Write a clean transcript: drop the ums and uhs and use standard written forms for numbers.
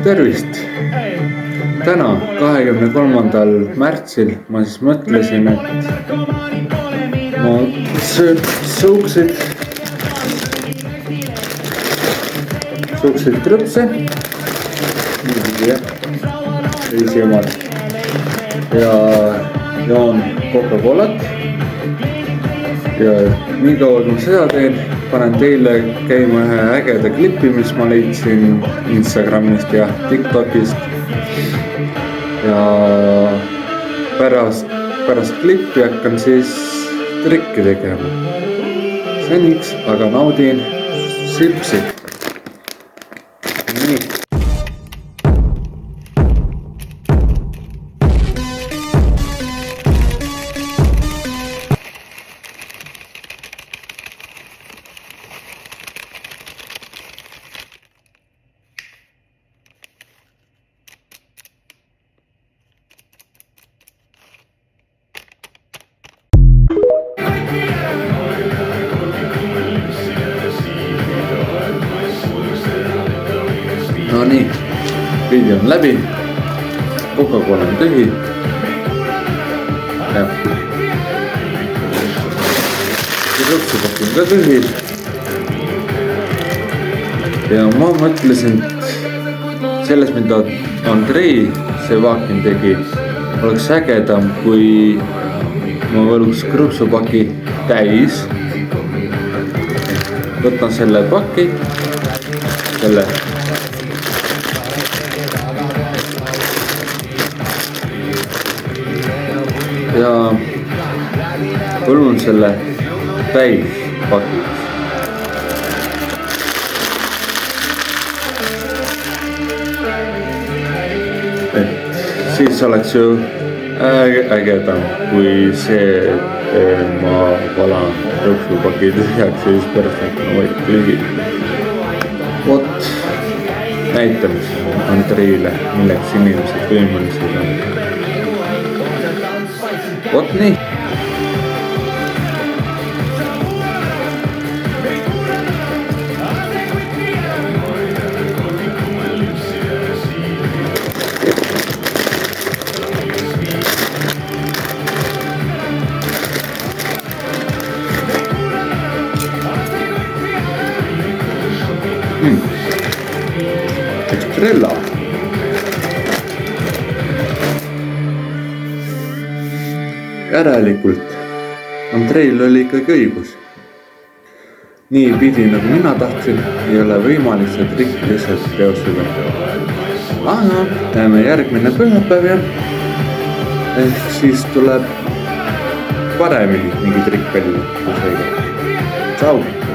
tervist! Täna, 23. märtsil ma siis mõtlesin, et ma söön suukseid krõpse, teisi omad ja joon Coca-Colat ja nii kaua kui ma seda teen, panen teile käima ühe ägeda klipi, mis ma leidsin Instagramist ja TikTokist ja pärast klippi hakkan siis trikki tegema. Seniks aga naudin sipsi. Nii. No nii, video on läbi, Coca-Cola on tühi ja krõpsupakk on ka tühi ja ma mõtlesin, et selles, mida Andrei Sevakin tegi, oleks ägedam, kui ma võluks krõpsupaki täis, võtan selle paki, selle ja põlun selle täis pakiks. Et siis oleks ju ägedam kui see, et ma valan krõpsupaki tühjaks ja siis pärast hakkan hoidma lühi. Vot, näitame Andreile, milleks inimesed võimelised on. Vot nii. Estrella. Järelikult Andreil oli ikkagi õigus. Nii pidi, nagu mina tahtsin, ei ole võimalik see trikk lihtsalt teostada. Aga teeme järgmine pühapäev ja ehk siis tuleb paremini mingi trikk välja. Tšau!